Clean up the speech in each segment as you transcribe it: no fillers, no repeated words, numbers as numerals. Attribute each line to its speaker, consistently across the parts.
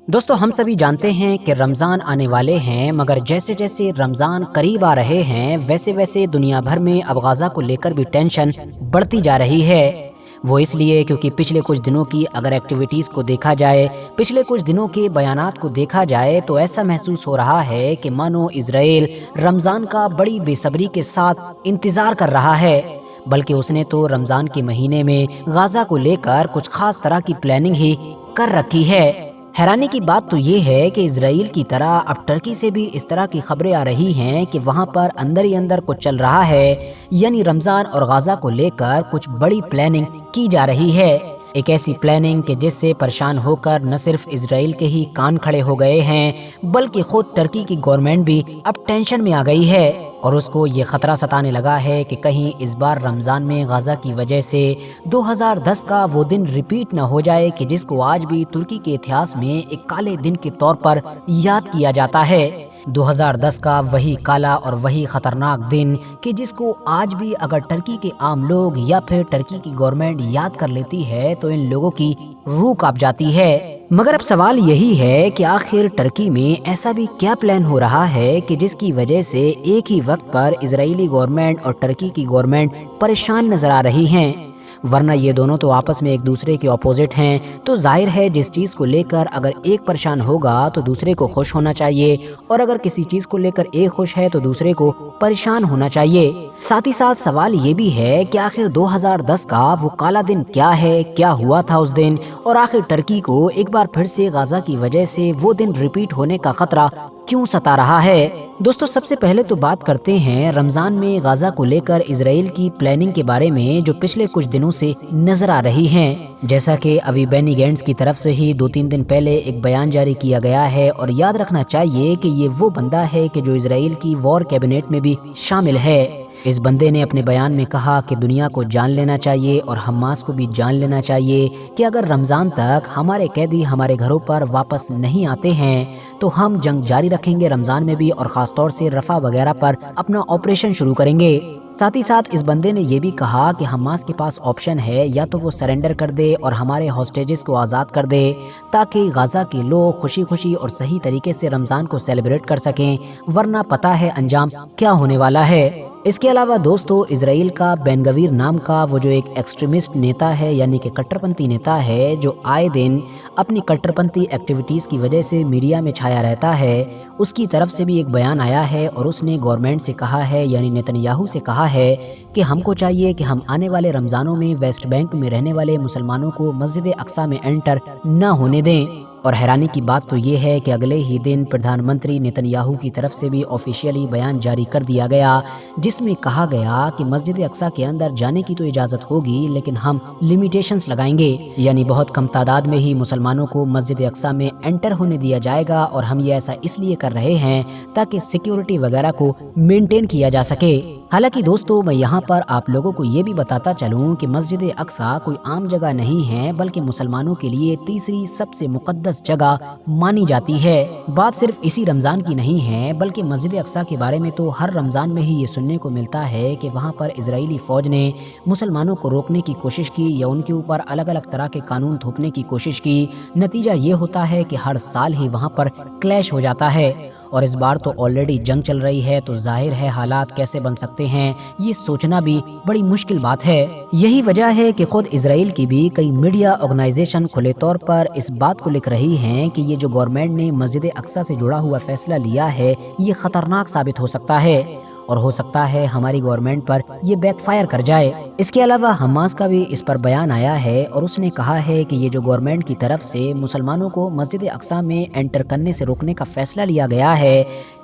Speaker 1: दोस्तों हम सभी जानते हैं कि रमज़ान आने वाले हैं, मगर जैसे जैसे रमज़ान करीब आ रहे हैं वैसे वैसे दुनिया भर में अब गाज़ा को लेकर भी टेंशन बढ़ती जा रही है। वो इसलिए क्योंकि पिछले कुछ दिनों की अगर एक्टिविटीज़ को देखा जाए, पिछले कुछ दिनों के बयानात को देखा जाए तो ऐसा महसूस हो रहा है कि मानो इज़राइल रमज़ान का बड़ी बेसब्री के साथ इंतज़ार कर रहा है। बल्कि उसने तो रमज़ान के महीने में गाज़ा को लेकर कुछ खास तरह की प्लानिंग ही कर रखी है। हैरानी की बात तो ये है कि इजराइल की तरह अब टर्की से भी इस तरह की खबरें आ रही हैं कि वहां पर अंदर ही अंदर कुछ चल रहा है, यानी रमजान और गाजा को लेकर कुछ बड़ी प्लानिंग की जा रही है। एक ऐसी प्लानिंग कि जिससे परेशान होकर न सिर्फ इजराइल के ही कान खड़े हो गए हैं बल्कि खुद टर्की की गवर्नमेंट भी अब टेंशन में आ गई है और उसको ये खतरा सताने लगा है कि कहीं इस बार रमजान में गाजा की वजह से 2010 का वो दिन रिपीट न हो जाए कि जिसको आज भी तुर्की के इतिहास में एक काले दिन के तौर पर याद किया जाता है। 2010 का वही काला और वही खतरनाक दिन कि जिसको आज भी अगर टर्की के आम लोग या फिर टर्की की गवर्नमेंट याद कर लेती है तो इन लोगों की रूह कांप जाती है। मगर अब सवाल यही है कि आखिर टर्की में ऐसा भी क्या प्लान हो रहा है कि जिसकी वजह से एक ही वक्त पर इजरायली गवर्नमेंट और टर्की की गवर्नमेंट परेशान नजर आ रही हैं। वरना ये दोनों तो आपस में एक दूसरे के ऑपोजिट हैं, तो जाहिर है जिस चीज़ को लेकर अगर एक परेशान होगा तो दूसरे को खुश होना चाहिए और अगर किसी चीज़ को लेकर एक खुश है तो दूसरे को परेशान होना चाहिए। साथ ही साथ सवाल ये भी है कि आखिर 2010 का वो काला दिन क्या है, क्या हुआ था उस दिन, और आखिर टर्की को एक बार फिर से गाजा की वजह से वो दिन रिपीट होने का खतरा क्यों सता रहा है। दोस्तों सबसे पहले तो बात करते हैं रमजान में गाजा को लेकर इजराइल की प्लानिंग के बारे में जो पिछले कुछ दिनों से नजर आ रही हैं। जैसा कि अभी बेनी गैंट्स की तरफ से ही 2-3 दिन पहले एक बयान जारी किया गया है और याद रखना चाहिए कि ये वो बंदा है कि जो इजराइल की वॉर कैबिनेट में भी शामिल है। इस बंदे ने अपने बयान में कहा कि दुनिया को जान लेना चाहिए और हमास को भी जान लेना चाहिए कि अगर रमज़ान तक हमारे कैदी हमारे घरों पर वापस नहीं आते हैं तो हम जंग जारी रखेंगे रमज़ान में भी, और ख़ास तौर से रफ़ा वगैरह पर अपना ऑपरेशन शुरू करेंगे। साथ ही साथ इस बंदे ने ये भी कहा कि हमास के पास ऑप्शन है, या तो वो सरेंडर कर दे और हमारे हॉस्टेजेस को आज़ाद कर दे ताकि गाज़ा के लोग खुशी खुशी और सही तरीके से रमज़ान को सेलिब्रेट कर सकें, वरना पता है अंजाम क्या होने वाला है। इसके अलावा दोस्तों इजराइल का बेन गवीर नाम का वो जो एक एक्सट्रीमिस्ट नेता है, यानी कि कट्टरपंथी नेता है, जो आए दिन अपनी कट्टरपंथी एक्टिविटीज़ की वजह से मीडिया में छाया रहता है, उसकी तरफ से भी एक बयान आया है और उसने गवर्नमेंट से कहा है, यानी नेतन्याहू से कहा है कि हमको चाहिए कि हम आने वाले रमज़ानों में वेस्ट बैंक में रहने वाले मुसलमानों को मस्जिद अक्सा में एंटर न होने दें। और हैरानी की बात तो ये है कि अगले ही दिन प्रधानमंत्री नेतन्याहू की तरफ से भी ऑफिशियली बयान जारी कर दिया गया जिसमें कहा गया कि मस्जिद अक्सा के अंदर जाने की तो इजाज़त होगी लेकिन हम लिमिटेशंस लगाएंगे, यानी बहुत कम तादाद में ही मुसलमानों को मस्जिद अक्सा में एंटर होने दिया जाएगा और हम ये ऐसा इसलिए कर रहे हैं ताकि सिक्योरिटी वगैरह को मेंटेन किया जा सके। हालांकि दोस्तों मैं यहाँ पर आप लोगों को ये भी बताता चलूँ कि मस्जिद अक्सा कोई आम जगह नहीं है बल्कि मुसलमानों के लिए तीसरी सबसे मुकद्दस जगह मानी जाती है। बात सिर्फ इसी रमजान की नहीं है बल्कि मस्जिद अक्सा के बारे में तो हर रमजान में ही ये सुनने को मिलता है कि वहाँ पर इजरायली फौज ने मुसलमानों को रोकने की कोशिश की या उनके ऊपर अलग अलग तरह के कानून थोपने की कोशिश की। नतीजा ये होता है कि हर साल ही वहाँ पर क्लैश हो जाता है और इस बार तो ऑलरेडी जंग चल रही है, तो जाहिर है हालात कैसे बन सकते हैं ये सोचना भी बड़ी मुश्किल बात है। यही वजह है कि खुद इजराइल की भी कई मीडिया ऑर्गेनाइजेशन खुले तौर पर इस बात को लिख रही हैं कि ये जो गवर्नमेंट ने मस्जिद अक्सा से जुड़ा हुआ फैसला लिया है ये खतरनाक साबित हो सकता है और हो सकता है हमारी गवर्नमेंट पर ये बैकफायर कर जाए। इसके अलावा हमास का भी इस पर बयान आया है और उसने कहा है कि ये जो गवर्नमेंट की तरफ से मुसलमानों को मस्जिद अक्सा में एंटर करने से रोकने का फैसला लिया गया है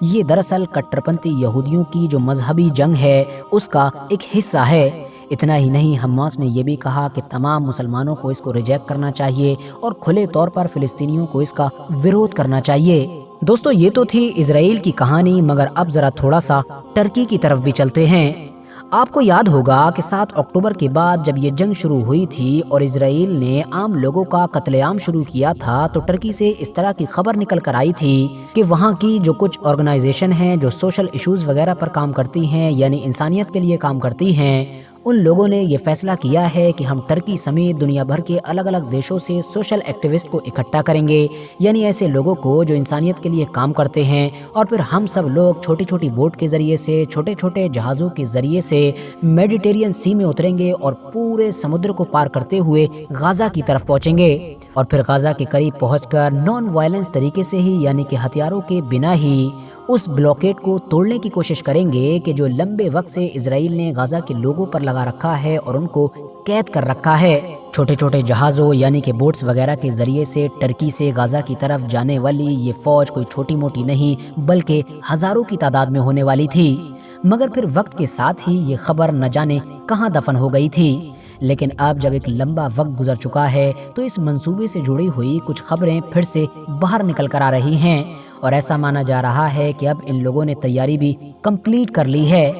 Speaker 1: ये दरअसल कट्टरपंथी यहूदियों की जो मजहबी जंग है उसका एक हिस्सा है। इतना ही नहीं, हमास ने यह भी कहा कि तमाम मुसलमानों को इसको रिजेक्ट करना चाहिए और खुले तौर पर फिलिस्तीनियों को इसका विरोध करना चाहिए। दोस्तों ये तो थी इजराइल की कहानी, मगर अब जरा थोड़ा सा टर्की की तरफ भी चलते हैं। आपको याद होगा कि 7 अक्टूबर के बाद जब ये जंग शुरू हुई थी और इजराइल ने आम लोगों का कत्लेआम शुरू किया था तो टर्की से इस तरह की खबर निकल कर आई थी कि वहाँ की जो कुछ ऑर्गेनाइजेशन हैं जो सोशल इश्यूज वगैरह पर काम करती हैं, यानी इंसानियत के लिए काम करती हैं, उन लोगों ने ये फैसला किया है कि हम टर्की समेत दुनिया भर के अलग अलग देशों से सोशल एक्टिविस्ट को इकट्ठा करेंगे, यानी ऐसे लोगों को जो इंसानियत के लिए काम करते हैं, और फिर हम सब लोग छोटी छोटी बोट के ज़रिए से, छोटे छोटे जहाज़ों के ज़रिए से मेडिटेरियन सी में उतरेंगे और पूरे समुद्र को पार करते हुए गाज़ा की तरफ पहुँचेंगे, और फिर गाज़ा के करीब पहुँचकर नॉन वायलेंस तरीके से ही, यानी कि हथियारों के बिना ही उस ब्लॉकेड को तोड़ने की कोशिश करेंगे कि जो लंबे वक्त से इजराइल ने गाज़ा के लोगों पर लगा रखा है और उनको कैद कर रखा है। छोटे छोटे जहाज़ों यानी कि बोट्स वगैरह के ज़रिए से टर्की से गाज़ा की तरफ जाने वाली ये फ़ौज कोई छोटी मोटी नहीं बल्कि हज़ारों की तादाद में होने वाली थी। मगर फिर वक्त के साथ ही ये खबर न जाने कहाँ दफन हो गई थी। लेकिन अब जब एक लंबा वक्त गुजर चुका है तो इस मंसूबे से जुड़ी हुई कुछ खबरें फिर से बाहर निकल कर आ रही हैं, और ऐसा माना जा रहा है कि अब इन लोगों ने तैयारी भी कंप्लीट कर ली है।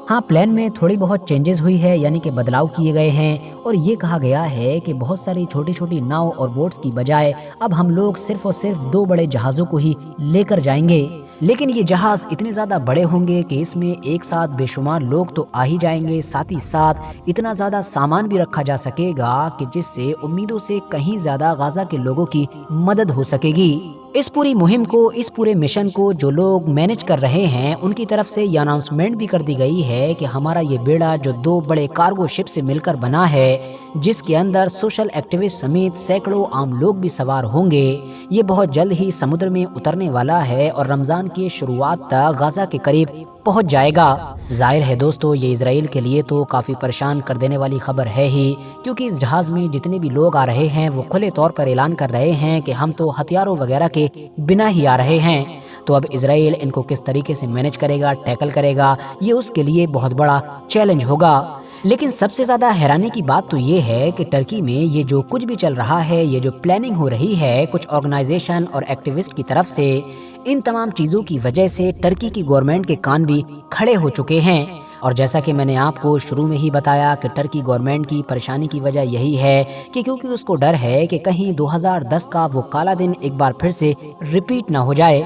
Speaker 1: हाँ, प्लान में थोड़ी बहुत चेंजेस हुई है, यानी कि बदलाव किए गए हैं, और ये कहा गया है कि बहुत सारी छोटी छोटी नाव और बोट्स की बजाय अब हम लोग सिर्फ और सिर्फ 2 बड़े जहाज़ों को ही लेकर जाएंगे। लेकिन ये जहाज़ इतने ज़्यादा बड़े होंगे कि इसमें एक साथ बेशुमार लोग तो आ ही जाएंगे, साथ ही साथ इतना ज़्यादा सामान भी रखा जा सकेगा कि जिससे उम्मीदों से कहीं ज़्यादा गाज़ा के लोगों की मदद हो सकेगी। इस पूरी मुहिम को, इस पूरे मिशन को जो लोग मैनेज कर रहे हैं उनकी तरफ से ये अनाउंसमेंट भी कर दी गई है कि हमारा ये बेड़ा जो 2 बड़े कार्गो शिप से मिलकर बना है, जिसके अंदर सोशल एक्टिविस्ट समेत सैकड़ों आम लोग भी सवार होंगे, ये बहुत जल्द ही समुद्र में उतरने वाला है और रमज़ान की शुरुआत तक गाज़ा के करीब पहुंच जाएगा। जाहिर है दोस्तों, ये इजराइल के लिए तो काफ़ी परेशान कर देने वाली खबर है ही, क्योंकि इस जहाज़ में जितने भी लोग आ रहे हैं वो खुले तौर पर ऐलान कर रहे हैं कि हम तो हथियारों वगैरह के बिना ही आ रहे हैं। तो अब इजराइल इनको किस तरीके से मैनेज करेगा, टैकल करेगा, ये उसके लिए बहुत बड़ा चैलेंज होगा। लेकिन सबसे ज़्यादा हैरानी की बात तो ये है कि टर्की में ये जो कुछ भी चल रहा है, ये जो प्लानिंग हो रही है कुछ ऑर्गेनाइजेशन और एक्टिविस्ट की तरफ से, इन तमाम चीज़ों की वजह से टर्की की गवर्नमेंट के कान भी खड़े हो चुके हैं। और जैसा कि मैंने आपको शुरू में ही बताया कि टर्की गवर्नमेंट की परेशानी की वजह यही है कि क्योंकि उसको डर है कि कहीं 2010 का वो काला दिन एक बार फिर से रिपीट ना हो जाए।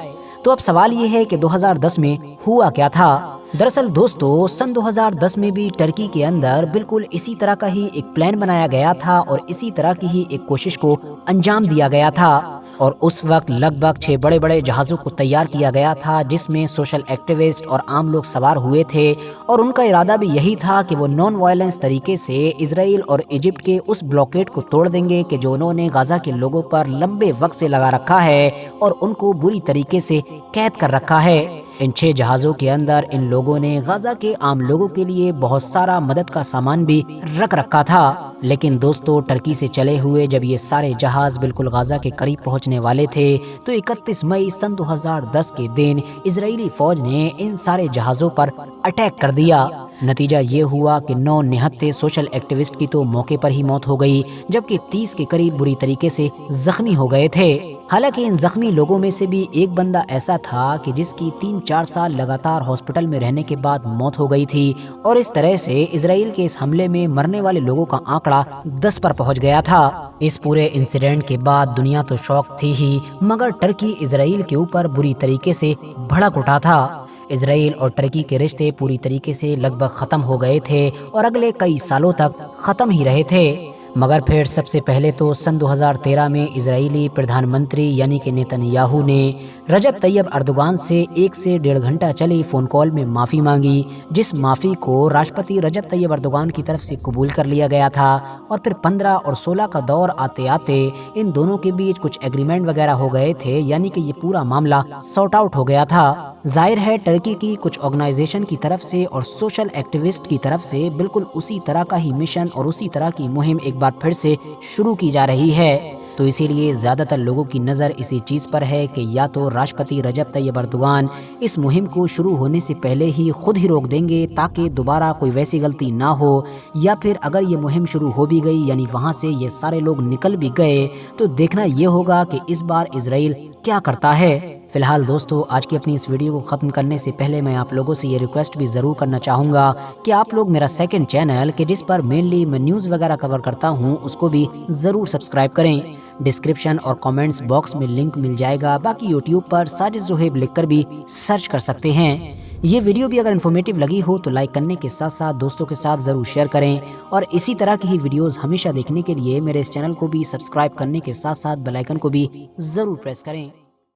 Speaker 1: तो अब सवाल ये है कि 2010 में हुआ क्या था। दरअसल दोस्तों, सन 2010 में भी टर्की के अंदर बिल्कुल इसी तरह का ही एक प्लान बनाया गया था और इसी तरह की ही एक कोशिश को अंजाम दिया गया था। और उस वक्त लगभग 6 बड़े बड़े जहाज़ों को तैयार किया गया था, जिसमें सोशल एक्टिविस्ट और आम लोग सवार हुए थे, और उनका इरादा भी यही था कि वो नॉन वायलेंस तरीके से इजराइल और इजिप्ट के उस ब्लॉकेड को तोड़ देंगे कि जो उन्होंने गाज़ा के लोगों पर लंबे वक्त से लगा रखा है और उनको बुरी तरीके से कैद कर रखा है। इन 6 जहाज़ों के अंदर इन लोगों ने गाज़ा के आम लोगों के लिए बहुत सारा मदद का सामान भी रख रखा था। लेकिन दोस्तों, टर्की से चले हुए जब ये सारे जहाज़ बिल्कुल गाज़ा के करीब पहुंचने वाले थे तो 31 मई सन 2010 के दिन इजरायली फौज ने इन सारे जहाज़ों पर अटैक कर दिया। नतीजा ये हुआ कि 9 निहत्थे सोशल एक्टिविस्ट की तो मौके पर ही मौत हो गई, जबकि 30 के करीब बुरी तरीके से जख्मी हो गए थे। हालांकि इन जख्मी लोगों में से भी एक बंदा ऐसा था कि जिसकी 3-4 साल लगातार हॉस्पिटल में रहने के बाद मौत हो गई थी, और इस तरह से इजराइल के इस हमले में मरने वाले लोगों का आंकड़ा 10 पर पहुंच गया था। इस पूरे इंसिडेंट के बाद दुनिया तो शॉक थी ही, मगर टर्की इजराइल के ऊपर बुरी तरीके से भड़क उठा था। इजराइल और टर्की के रिश्ते पूरी तरीके से लगभग ख़त्म हो गए थे और अगले कई सालों तक ख़त्म ही रहे थे। मगर फिर सबसे पहले तो सन 2013 में इजरायली प्रधानमंत्री यानी कि नेतन्याहू ने रजब तैयब अर्दोगान से 1 से 1.5 घंटा चली फ़ोन कॉल में माफ़ी मांगी, जिस माफ़ी को राष्ट्रपति रजब तैयब अर्दोगान की तरफ से कबूल कर लिया गया था। और फिर 15 और 16 का दौर आते आते इन दोनों के बीच कुछ एग्रीमेंट वगैरह हो गए थे, यानी कि ये पूरा मामला सॉर्ट आउट हो गया था। जाहिर है टर्की की कुछ ऑर्गेनाइजेशन की तरफ से और सोशल एक्टिविस्ट की तरफ से बिल्कुल उसी तरह का ही मिशन और उसी तरह की मुहिम एक बार फिर से शुरू की जा रही है। तो इसीलिए ज़्यादातर लोगों की नज़र इसी चीज़ पर है कि या तो राष्ट्रपति रजब तैयब अर्दोगान इस मुहिम को शुरू होने से पहले ही खुद ही रोक देंगे ताकि दोबारा कोई वैसी गलती ना हो, या फिर अगर ये मुहिम शुरू हो भी गई यानी वहाँ से ये सारे लोग निकल भी गए तो देखना ये होगा कि इस बार इजराइल क्या करता है। फिलहाल दोस्तों, आज की अपनी इस वीडियो को ख़त्म करने से पहले मैं आप लोगों से ये रिक्वेस्ट भी ज़रूर करना चाहूँगा कि आप लोग मेरा सेकंड चैनल कि जिस पर मेनली मैं न्यूज़ वगैरह कवर करता हूँ उसको भी ज़रूर सब्सक्राइब करें। डिस्क्रिप्शन और कमेंट्स बॉक्स में लिंक मिल जाएगा। बाकी यूट्यूब पर साजिद ज़ोहेब लिखकर भी सर्च कर सकते हैं। یہ ویڈیو بھی اگر انفارمیٹیو لگی ہو تو لائک کرنے کے ساتھ ساتھ دوستوں کے ساتھ ضرور شیئر کریں، اور اسی طرح کی ہی ویڈیوز ہمیشہ دیکھنے کے لیے میرے اس چینل کو بھی سبسکرائب کرنے کے ساتھ ساتھ بیل آئیکن کو بھی ضرور پریس کریں۔